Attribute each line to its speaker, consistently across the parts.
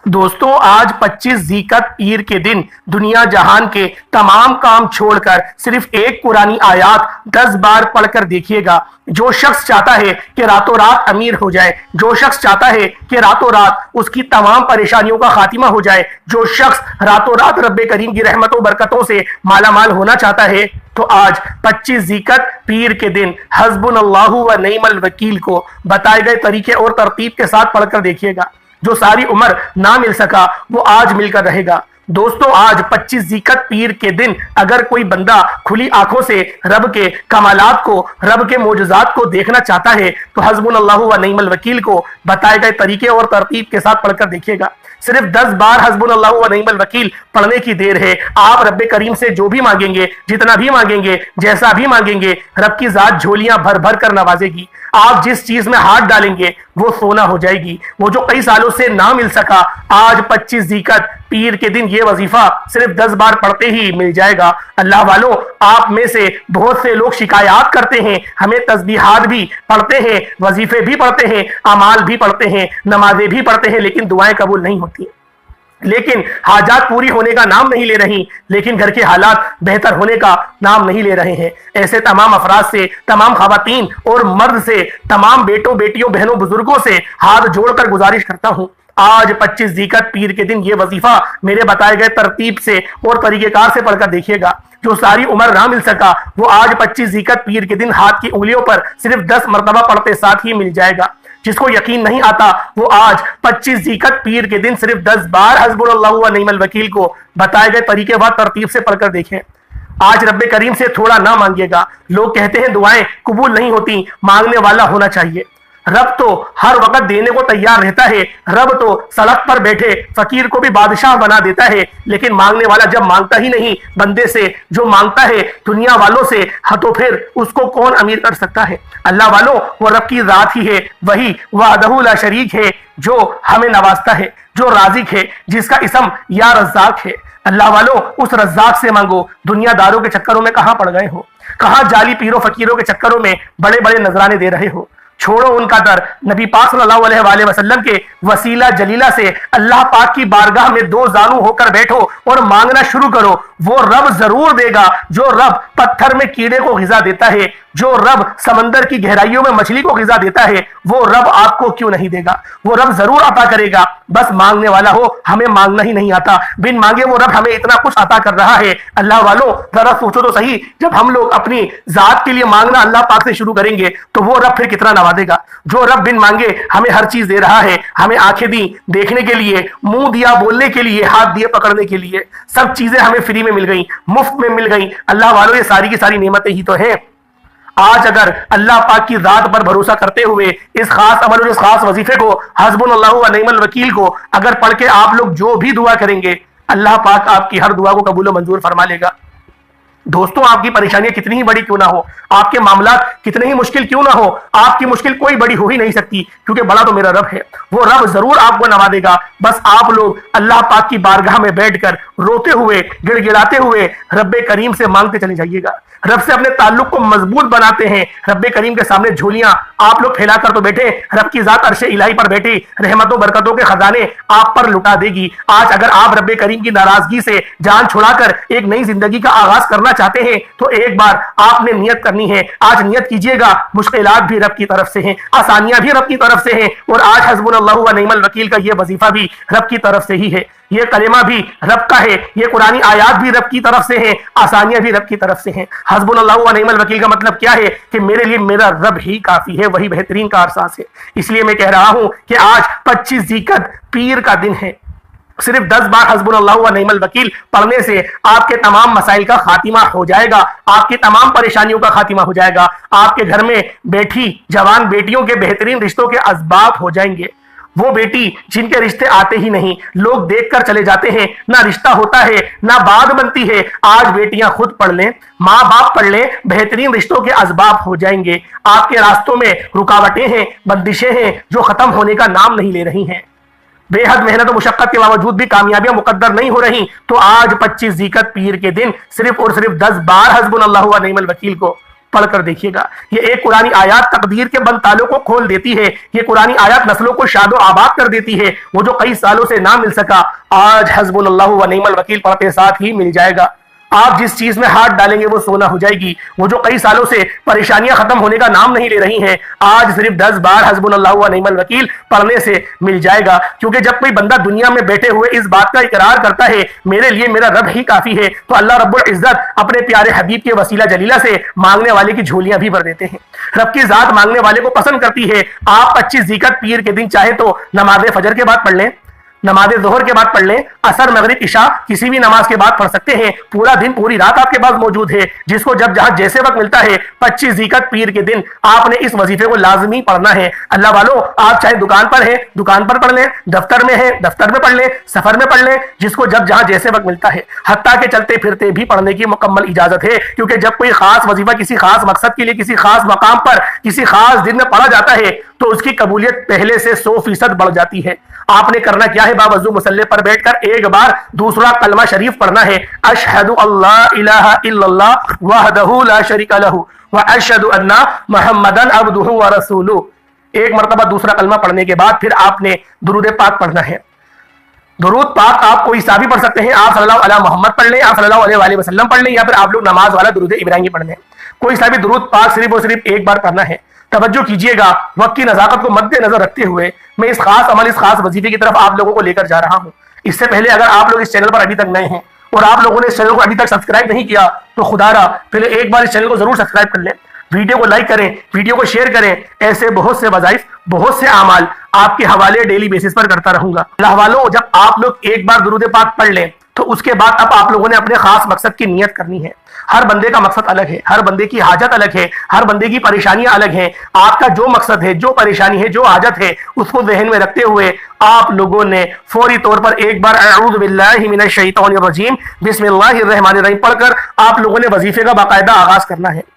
Speaker 1: دوستوں آج 25 ذیقعد پیر کے دن دنیا جہان کے تمام کام چھوڑ کر صرف ایک قرآنی آیات 10 بار پڑھ کر دیکھیے گا۔ جو شخص چاہتا ہے کہ راتوں رات امیر ہو جائے، جو شخص چاہتا ہے کہ راتوں رات اس کی تمام پریشانیوں کا خاتمہ ہو جائے، جو شخص راتوں رات رب کریم کی رحمتوں برکتوں سے مالا مال ہونا چاہتا ہے، تو آج 25 ذیقعد پیر کے دن حسبنا اللہ و نعم الوکیل کو بتائے گئے طریقے اور ترتیب کے ساتھ پڑھ کر دیکھیے گا۔ جو ساری عمر نہ مل سکا وہ آج مل کر رہے گا۔ دوستو آج 25 ذیقعد پیر کے دن اگر کوئی بندہ کھلی آنکھوں سے رب کے کمالات کو، رب کے معجزات کو دیکھنا چاہتا ہے تو حسبنا اللہ و نعم الوکیل کو بتائے گئے طریقے اور ترتیب کے ساتھ پڑھ کر دیکھیے گا۔ صرف 10 بار حسبنا اللہ و نعم الوکیل پڑھنے کی دیر ہے۔ آپ رب کریم سے جو بھی مانگیں گے، جتنا بھی مانگیں گے، جیسا بھی مانگیں گے، رب کی ذات جھولیاں بھر بھر کر نوازے گی۔ آپ جس چیز میں ہاتھ ڈالیں گے وہ سونا ہو جائے گی۔ وہ جو کئی سالوں سے نہ مل سکا، آج 25 ذیقعد پیر کے دن یہ وظیفہ صرف 10 بار پڑھتے ہی مل جائے گا۔ اللہ والوں، آپ میں سے بہت سے لوگ شکایات کرتے ہیں، ہمیں تسبیحات بھی پڑھتے ہیں، وظیفے بھی پڑھتے ہیں، اعمال بھی پڑھتے ہیں، نمازیں بھی پڑھتے ہیں، لیکن دعائیں قبول نہیں ہوتی، لیکن حاجات پوری ہونے کا نام نہیں لے رہی، لیکن گھر کے حالات بہتر ہونے کا نام نہیں لے رہے ہیں۔ ایسے تمام افراد سے، تمام خواتین اور مرد سے، تمام بیٹوں بیٹیوں بہنوں بزرگوں سے ہاتھ جوڑ کر گزارش کرتا ہوں، آج 25 ذیقعد پیر کے دن یہ وظیفہ میرے بتائے گئے ترتیب سے اور طریقہ کار سے پڑھ کر دیکھیے گا۔ جو ساری عمر نہ مل سکا وہ آج 25 ذیقعد پیر کے دن ہاتھ کی انگلیوں پر صرف 10 مرتبہ پڑھتے ساتھ ہی مل جائے گا۔ جس کو یقین نہیں آتا وہ آج 25 ذیقعد پیر کے دن صرف 10 بار حسبنا اللہ و نعم الوکیل کو بتائے گئے طریقے و ترتیب سے پڑھ کر دیکھیں۔ آج رب کریم سے تھوڑا نہ مانگیے گا۔ لوگ کہتے ہیں دعائیں قبول نہیں ہوتی، مانگنے والا ہونا چاہیے۔ رب تو ہر وقت دینے کو تیار رہتا ہے۔ رب تو سڑک پر بیٹھے فقیر کو بھی بادشاہ بنا دیتا ہے، لیکن مانگنے والا جب مانگتا ہی نہیں بندے سے، جو مانگتا ہے دنیا والوں سے، تو پھر اس کو کون امیر کر سکتا ہے؟ اللہ والوں، وہ رب کی ذات ہی ہے، وہی وحدہ لا شریک ہے، جو ہمیں نوازتا ہے، جو رازق ہے، جس کا اسم یا رزاق ہے۔ اللہ والوں، اس رزاق سے مانگو۔ دنیا داروں کے چکروں میں کہاں پڑ گئے ہو؟ کہاں جعلی پیروں فقیروں کے چکروں میں بڑے بڑے نذرانے دے رہے ہو؟ چھوڑو ان کا در۔ نبی پاک صلی اللہ علیہ وآلہ وسلم کے وسیلہ جلیلہ سے اللہ پاک کی بارگاہ میں 2 زانو ہو کر بیٹھو اور مانگنا شروع کرو۔ وہ رب ضرور دے گا، جو رب پتھر میں کیڑے کو غذا دیتا ہے، جو رب سمندر کی گہرائیوں میں مچھلی کو غذا دیتا ہے، وہ رب آپ کو کیوں نہیں دے گا؟ وہ رب ضرور عطا کرے گا، بس مانگنے والا ہو۔ ہمیں مانگنا ہی نہیں آتا، بن مانگے وہ رب ہمیں اتنا کچھ عطا کر رہا ہے۔ اللہ والوں، ذرا سوچو تو صحیح، جب ہم لوگ اپنی ذات کے لیے مانگنا اللہ پاک سے شروع کریں گے تو وہ رب پھر کتنا نوازے گا۔ جو رب بن مانگے ہمیں ہر چیز دے رہا ہے، ہمیں آنکھیں دی دیکھنے کے لیے، منہ دیا بولنے کے لیے، ہاتھ دیے پکڑنے کے لیے، سب چیزیں ہمیں فری میں مل گئیں، مفت میں مل گئیں۔ اللہ والوں، یہ ساری کی ساری نعمتیں ہی تو ہیں۔ آج اگر اللہ پاک کی ذات پر بھروسہ کرتے ہوئے اس خاص عمل اور اس خاص وظیفے کو، حسبنا اللہ و نعم الوکیل کو اگر پڑھ کے آپ لوگ جو بھی دعا کریں گے، اللہ پاک آپ کی ہر دعا کو قبول و منظور فرما لے گا۔ دوستوں، آپ کی پریشانیاں کتنی ہی بڑی کیوں نہ ہو، آپ کے معاملات کتنے ہی مشکل کیوں نہ ہو، آپ کی مشکل کوئی بڑی ہو ہی نہیں سکتی، کیونکہ بڑا تو میرا رب ہے۔ وہ رب ضرور آپ کو نوازے گا، بس آپ لوگ اللہ پاک کی بارگاہ میں بیٹھ کر روتے ہوئے، گڑ گڑاتے ہوئے رب کریم سے مانگتے چلے جائیے گا۔ رب سے اپنے تعلق کو مضبوط بناتے ہیں۔ رب کریم کے سامنے جھولیاں آپ لوگ پھیلا کر تو بیٹھے، رب کی ذات عرش الہی پر بیٹھی رحمتوں برکتوں کے خزانے آپ پر لٹا دے گی۔ آج اگر آپ رب کریم کی ناراضگی سے جان چھڑا کر ایک نئی زندگی کا آغاز کرنا چاہتے ہیں تو ایک بار آپ نے نیت کرنی ہے۔ آج نیت کیجئے گا، مشکلات بھی رب کی طرف سے ہیں، آسانیاں بھی رب کی طرف سے ہیں، اور آج حسبنا اللہ و نعم الوکیل کا یہ وظیفہ بھی رب کی طرف سے ہی ہے، یہ کلمہ بھی رب کا ہے، یہ قرآنی آیات بھی رب کی طرف سے ہیں، آسانیاں بھی رب کی طرف سے ہیں۔ حسبنا اللہ و نعم الوکیل کا مطلب کیا ہے؟ کہ میرے لیے میرا رب ہی کافی ہے، وہی بہترین کارساز ہے۔ اس لیے میں کہہ رہا ہوں کہ آج 25 ذیقعد پیر کا دن ہے۔ صرف 10 بار حسبنا اللہ و نعم الوکیل پڑھنے سے آپ کے تمام مسائل کا خاتمہ ہو جائے گا، آپ کی تمام پریشانیوں کا خاتمہ ہو جائے گا، آپ کے گھر میں بیٹھی جوان بیٹیوں کے بہترین رشتوں کے اسباب ہو جائیں گے۔ وہ بیٹی جن کے رشتے آتے ہی نہیں، لوگ دیکھ کر چلے جاتے ہیں، نہ رشتہ ہوتا ہے نہ بات بنتی ہے، آج بیٹیاں خود پڑھ لیں، ماں باپ پڑھ لیں، بہترین رشتوں کے اسباب ہو جائیں گے۔ آپ کے راستوں میں رکاوٹیں ہیں، بندشیں ہیں جو ختم ہونے کا نام نہیں لے رہی ہیں۔ بے حد محنت و مشقت کے باوجود بھی کامیابیاں مقدر نہیں ہو رہی، تو آج 25 ذیقعد پیر کے دن صرف اور صرف 10 بار حسبنا اللہ و نعم الوکیل کو پڑھ کر دیکھیے گا. یہ ایک قرآنی آیات تقدیر کے بند تالوں کو کھول دیتی ہے. یہ قرآنی آیات نسلوں کو شاد و آباد کر دیتی ہے. وہ جو کئی سالوں سے نہ مل سکا آج حسبنا اللہ و نعم الوکیل پڑھتے ساتھ ہی مل جائے گا. آپ جس چیز میں ہاتھ ڈالیں گے وہ سونا ہو جائے گی. وہ جو کئی سالوں سے پریشانیاں ختم ہونے کا نام نہیں لے رہی ہیں آج صرف 10 بار حسبنا اللہ و نعم الوکیل پڑھنے سے مل جائے گا. کیونکہ جب کوئی بندہ دنیا میں بیٹھے ہوئے اس بات کا اقرار کرتا ہے میرے لیے میرا رب ہی کافی ہے تو اللہ رب العزت اپنے پیارے حبیب کے وسیلہ جلیلہ سے مانگنے والے کی جھولیاں بھی بھر دیتے ہیں. رب کی ذات مانگنے والے کو پسند کرتی ہے. آپ 25 ذیقعت پیر کے دن چاہے تو نماز فجر کے بعد پڑھ لیں, نماز ظہر کے بعد پڑھ لیں, عصر مغرب عشاء کسی بھی نماز کے بعد پڑھ سکتے ہیں. پورا دن پوری رات آپ کے پاس موجود ہے. جس کو جب جہاں جیسے وقت ملتا ہے 25 ذیقعت پیر کے دن آپ نے اس وظیفے کو لازمی پڑھنا ہے. اللہ والو آپ چاہے دکان پر ہیں دکان پر پڑھ لیں, دفتر میں ہیں دفتر میں پڑھ لیں, سفر میں پڑھ لیں, جس کو جب جہاں جیسے وقت ملتا ہے. حتیٰ کہ چلتے پھرتے بھی پڑھنے کی مکمل اجازت ہے. کیونکہ جب کوئی خاص وظیفہ کسی خاص مقصد کے لیے کسی خاص مقام پر کسی خاص دن میں پڑھا جاتا ہے تو اس کی قبولیت پہلے سے 100% بڑھ جاتی ہے. آپ نے کرنا کیا ہے, باوضو مصلی پر بیٹھ کر ایک بار دوسرا کلمہ شریف پڑھنا ہے. اشہد اللہ الہ الا اللہ وحدہ لا شریک لہ واشہد ان محمدا عبدہ ورسولہ. ایک مرتبہ دوسرا کلمہ پڑھنے کے بعد پھر آپ نے درود پاک پڑھنا ہے. درود پاک آپ کوئی سا بھی پڑھ سکتے ہیں. آپ صلی اللہ علیہ محمد پڑھ لیں, آپ صلی اللہ علیہ وآلہ وسلم پڑھ لیں, یا پھر آپ لوگ نماز والا درود ابراہیمی پڑھ لیں. کوئی سا بھی درود پاک صرف اور صرف ایک بار پڑھنا ہے. توجہ کیجئے گا, وقت کی نزاکت کو مد نظر رکھتے ہوئے میں اس خاص عمل اس خاص وظیفے کی طرف آپ لوگوں کو لے کر جا رہا ہوں. اس سے پہلے اگر آپ لوگ اس چینل پر ابھی تک نئے ہیں اور آپ لوگوں نے اس چینل کو ابھی تک سبسکرائب نہیں کیا تو خدا را پہلے ایک بار اس چینل کو ضرور سبسکرائب کر لیں, ویڈیو کو لائک کریں, ویڈیو کو شیئر کریں. ایسے بہت سے وظائف بہت سے اعمال آپ کے حوالے ڈیلی بیسس پر کرتا رہوں گا. اللہ والوں جب آپ لوگ ایک بار درود پاک پڑھ لیں تو اس کے بعد اب آپ لوگوں نے اپنے خاص مقصد کی نیت کرنی ہے. ہر بندے کا مقصد الگ ہے, ہر بندے کی حاجت الگ ہے, ہر بندے کی پریشانیاں الگ ہیں. آپ کا جو مقصد ہے, جو پریشانی ہے, جو حاجت ہے اس کو ذہن میں رکھتے ہوئے آپ لوگوں نے فوری طور پر ایک بار اعوذ باللہ من الشیطان الرجیم بسم اللہ الرحمن الرحیم پڑھ کر آپ لوگوں نے وظیفے کا باقاعدہ آغاز کرنا ہے.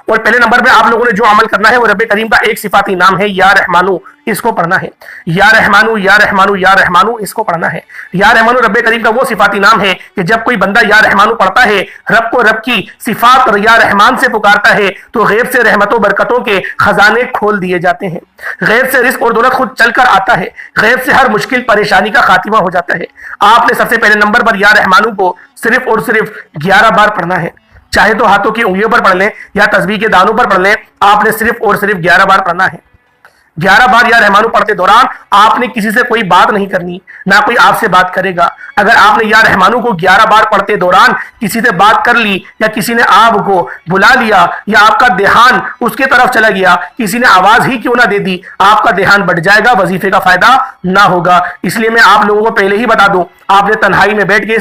Speaker 1: اور پہلے نمبر پہ آپ لوگوں نے جو عمل کرنا ہے وہ رب کریم کا ایک صفاتی نام ہے یا رحمانو, اس کو پڑھنا ہے. یا رحمانو یا رحمانو یا رحمانو اس کو پڑھنا ہے. یا رحمانو رب کریم کا وہ صفاتی نام ہے کہ جب کوئی بندہ یا رحمانو پڑھتا ہے, رب کو رب کی صفات یا رحمان سے پکارتا ہے تو غیب سے رحمت و برکتوں کے خزانے کھول دیے جاتے ہیں. غیب سے رزق اور دولت خود چل کر آتا ہے. غیب سے ہر مشکل پریشانی کا خاتمہ ہو جاتا ہے. آپ نے سب سے پہلے نمبر پر یا رحمانو کو صرف اور صرف 11 بار پڑھنا ہے. چاہے تو ہاتھوں کی انگلیوں پر پڑھ لیں یا تسبیح کے دانوں پر پڑھ لیں. آپ نے صرف اور صرف 11 بار پڑھنا ہے. 11 بار یا رحمانو پڑھتے دوران آپ نے کسی سے کوئی بات نہیں کرنی, نہ کوئی آپ سے بات کرے گا. اگر آپ نے یا رحمانو کو 11 بار پڑھتے دوران کسی سے بات کر لی یا کسی نے آپ کو بلا لیا یا آپ کا دھیان اس کے طرف چلا گیا, کسی نے آواز ہی کیوں نہ دے دی, آپ کا دھیان بٹ جائے گا, وظیفے کا فائدہ نہ ہوگا. اس لیے میں آپ لوگوں کو پہلے ہی بتا دوں, آپ نے تنہائی میں بیٹھ کے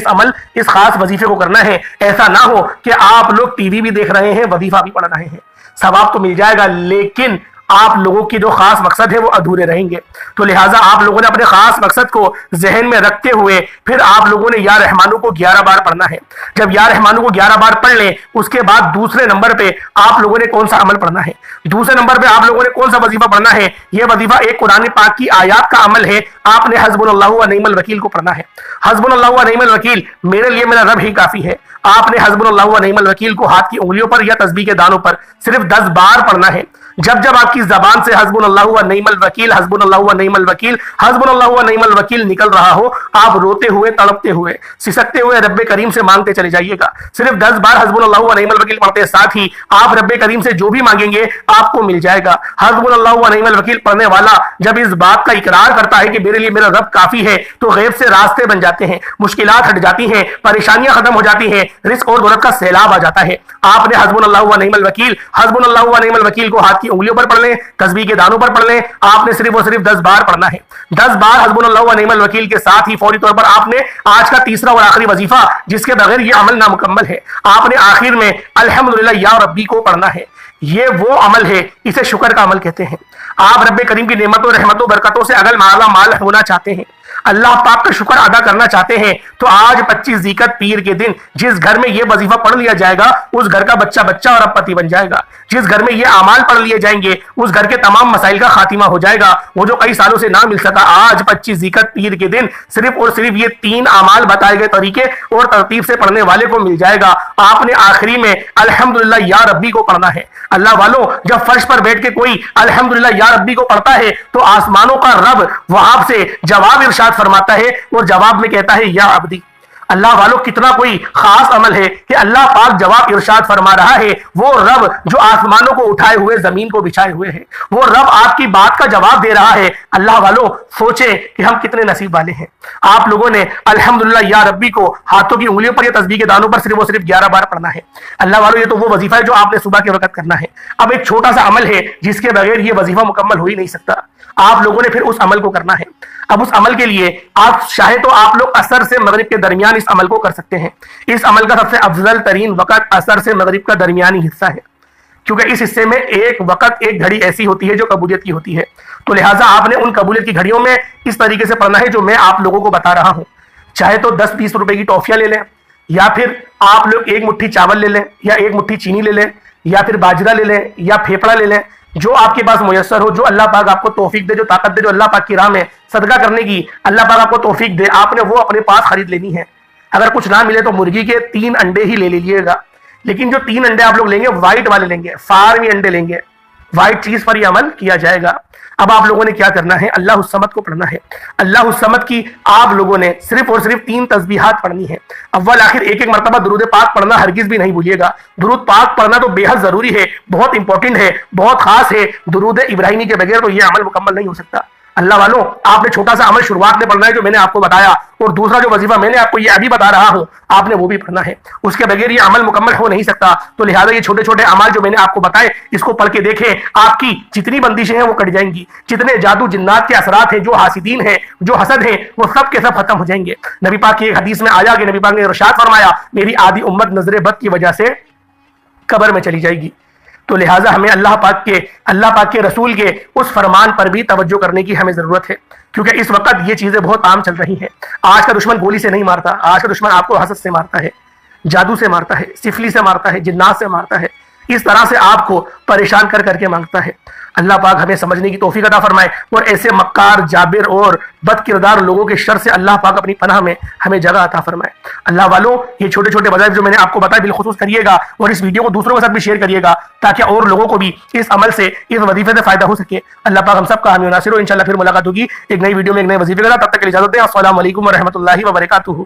Speaker 1: اس خاص وظیفے کو کرنا ہے. ایسا نہ ہو کہ آپ لوگ ٹی وی بھی دیکھ رہے ہیں, وظیفہ بھی پڑھ رہے ہیں. ثواب تو مل جائے گا لیکن آپ لوگوں کی جو خاص مقصد ہے وہ ادھورے رہیں گے. تو لہٰذا آپ لوگوں نے اپنے خاص مقصد کو ذہن میں رکھتے ہوئے پھر آپ لوگوں نے یا رحمانو کو 11 بار پڑھنا ہے. جب یا رحمانو کو 11 بار پڑھ لیں اس کے بعد دوسرے نمبر پہ آپ لوگوں نے کون سا عمل پڑھنا ہے, دوسرے نمبر پہ آپ لوگوں نے کون سا وظیفہ پڑھنا ہے. یہ وظیفہ ایک قرآن پاک کی آیات کا عمل ہے. آپ نے حسبنا اللہ و نعم الوکیل کو پڑھنا ہے. حسبنا اللہ و نعم الوکیل میرے لیے میرا رب ہی کافی ہے. آپ نے حسبنا اللہ و نعم الوکیل کو ہاتھ کی انگلیوں پر یا تسبیح کے دانوں پر صرف 10 بار پڑھنا ہے. جب جب آپ کی زبان سے حسبنا اللہ و نعم الوکیل حسبنا اللہ و نعم الوکیل حسبنا اللہ و نعم الوکیل نکل رہا ہو, آپ روتے ہوئے, تڑپتے ہوئے, سسکتے ہوئے رب کریم سے مانگتے چلے جائیے گا. صرف 10 بار حسبنا اللہ و نعم الوکیل پڑھتے ساتھ ہی آپ رب کریم سے جو بھی مانگیں گے آپ کو مل جائے گا. حسبنا اللہ و نعم الوکیل پڑھنے والا جب اس بات کا اقرار کرتا ہے کہ میرے لیے میرا رب کافی ہے تو غیب سے راستے بن جاتے ہیں, مشکلات ہٹ جاتی ہیں, پریشانیاں ختم ہو جاتی ہیں, رزق اور دولت کا سیلاب آ جاتا ہے. آپ نے حسبنا اللہ و نعم الوکیل حسبنا اللہ و نعم الوکیل کو ہاتھ کی انگلیوں پر پڑھ لیں, تسبیح کے دانوں پر پڑھ لیں. آپ نے صرف اور صرف 10 بار پڑھنا ہے. 10 بار حسبنا اللہ و نعم الوکیل کے ساتھ ہی فوری طور پر آپ نے آج کا تیسرا اور آخری وظیفہ جس کے بغیر یہ عمل نامکمل ہے, آپ نے آخر میں الحمدللہ یا ربی کو پڑھنا ہے. یہ وہ عمل ہے, اسے شکر کا عمل کہتے ہیں. آپ رب کریم کی نعمتوں رحمتوں برکتوں سے اگر مالا مال ہونا چاہتے ہیں, اللہ پاک کا شکر ادا کرنا چاہتے ہیں تو آج 25 ذیقعت پیر کے دن جس گھر میں یہ وظیفہ پڑھ لیا جائے گا اس گھر کا بچہ بچہ اور اب پتی بن جائے گا. جس گھر میں یہ اعمال پڑھ لیے جائیں گے اس گھر کے تمام مسائل کا خاتمہ ہو جائے گا. وہ جو کئی سالوں سے نہ مل سکا آج 25 ذیقعت پیر کے دن صرف اور صرف یہ 3 اعمال بتائے گئے طریقے اور ترتیب سے پڑھنے والے کو مل جائے گا. آپ نے آخری میں الحمدللہ یا ربی کو پڑھنا ہے. اللہ والوں جب فرش پر بیٹھ کے کوئی الحمدللہ یا ربی کو پڑھتا ہے تو آسمانوں کا رب وہاں سے جواب ارشاد فرماتا ہے اور جواب میں کہتا ہے یا عبدی. اللہ والوں کتنا کوئی خاص عمل ہے کہ اللہ پاک جواب ارشاد فرما رہا ہے. وہ رب جو آسمانوں کو اٹھائے ہوئے زمین کو بچھائے ہوئے ہے, وہ رب آپ کی بات کا جواب دے رہا ہے. اللہ والوں سوچیں کہ ہم کتنے نصیب والے ہیں. آپ لوگوں نے الحمدللہ یا ربی کو ہاتھوں کی انگلیوں پر یا تسبیح کے دانوں پر صرف اور صرف 11 بار پڑھنا ہے. اللہ والوں یہ تو وہ وظیفہ ہے جو آپ نے صبح کے وقت کرنا ہے. اب ایک چھوٹا سا عمل ہے جس کے بغیر یہ وظیفہ مکمل ہو ہی نہیں سکتا. آپ لوگوں نے پھر اس عمل کو کرنا ہے. اب اس عمل کے لیے آپ چاہے تو آپ لوگ عصر سے مغرب کے درمیان اس عمل کو کر سکتے ہیں. اس عمل کا سب سے افضل ترین وقت عصر سے مغرب کا درمیانی حصہ ہے, کیونکہ اس حصے میں ایک وقت ایک گھڑی ایسی ہوتی ہے جو قبولیت کی ہوتی ہے. تو لہٰذا آپ نے ان قبولیت کی گھڑیوں میں اس طریقے سے پڑھنا ہے جو میں آپ لوگوں کو بتا رہا ہوں. چاہے تو 10-20 روپے کی ٹافیاں لے لیں, یا پھر آپ لوگ ایک مٹھی چاول لے لیں, یا ایک مٹھی چینی لے لیں, یا پھر باجرہ لے لیں, یا پھیپڑا لے لیں, جو آپ کے پاس میسر ہو, جو اللہ پاک آپ کو توفیق دے, جو طاقت دے, جو اللہ پاک کی راہ میں صدقہ کرنے کی اللہ پاک آپ کو توفیق دے, آپ نے وہ اپنے پاس خرید لینی ہے. اگر کچھ نہ ملے تو مرغی کے 3 انڈے ہی لے لیجیے گا, لیکن جو 3 انڈے آپ لوگ لیں گے وائٹ والے لیں گے, فارمی انڈے لیں گے. وائٹ چیز پر یہ عمل کیا جائے گا. اب آپ لوگوں نے کیا کرنا ہے, اللہ الصمد کو پڑھنا ہے. اللہ الصمد کی آپ لوگوں نے صرف اور صرف 3 تسبیحات پڑھنی ہے. اول آخر ایک مرتبہ درود پاک پڑھنا ہرگز بھی نہیں بھولیے گا. درود پاک پڑھنا تو بے حد ضروری ہے, بہت امپورٹنٹ ہے, بہت خاص ہے. درود ابراہیمی کے بغیر تو یہ عمل مکمل نہیں ہو سکتا. اللہ والوں آپ نے چھوٹا سا عمل شروعات میں پڑھنا ہے جو میں نے آپ کو بتایا, اور دوسرا جو وظیفہ میں نے آپ کو یہ ابھی بتا رہا ہوں آپ نے وہ بھی پڑھنا ہے. اس کے بغیر یہ عمل مکمل ہو نہیں سکتا. تو لہٰذا یہ چھوٹے چھوٹے اعمال جو میں نے آپ کو بتائے اس کو پڑھ کے دیکھیں, آپ کی جتنی بندشیں ہیں وہ کٹ جائیں گی. جتنے جادو جنات کے اثرات ہیں, جو حاسدین ہیں, جو حسد ہیں, وہ سب کے سب ختم ہو جائیں گے. نبی پاک کی ایک حدیث میں آیا کہ نبی پاک نے ارشاد فرمایا میری آدھی امت نظر بد کی وجہ سے قبر میں چلی جائے گی. تو لہٰذا ہمیں اللہ پاک کے رسول کے اس فرمان پر بھی توجہ کرنے کی ہمیں ضرورت ہے, کیونکہ اس وقت یہ چیزیں بہت عام چل رہی ہیں. آج کا دشمن گولی سے نہیں مارتا, آج کا دشمن آپ کو حسد سے مارتا ہے, جادو سے مارتا ہے, سفلی سے مارتا ہے, جنات سے مارتا ہے. اس طرح سے آپ کو پریشان کر کر کے مانگتا ہے. اللہ پاک ہمیں سمجھنے کی توفیق عطا فرمائے, اور ایسے مکار, جابر اور بد کردار لوگوں کے شر سے اللہ پاک اپنی پناہ میں ہمیں جگہ عطا فرمائے. اللہ والوں یہ چھوٹے چھوٹے وظائف جو میں نے آپ کو بتایا بالخصوص کریے گا, اور اس ویڈیو کو دوسروں کے ساتھ بھی شیئر کریے گا تاکہ اور لوگوں کو بھی اس عمل سے, اس وظیفے سے فائدہ ہو سکے. اللہ پاک ہم سب کا حامی و ناصر ہو. انشاءاللہ پھر ملاقات ہوگی ایک نئی ویڈیو میں ایک نئے وظیفے کے ساتھ. تب تک کے لیے اجازت دیں. السلام علیکم ورحمۃ اللہ وبرکاتہ.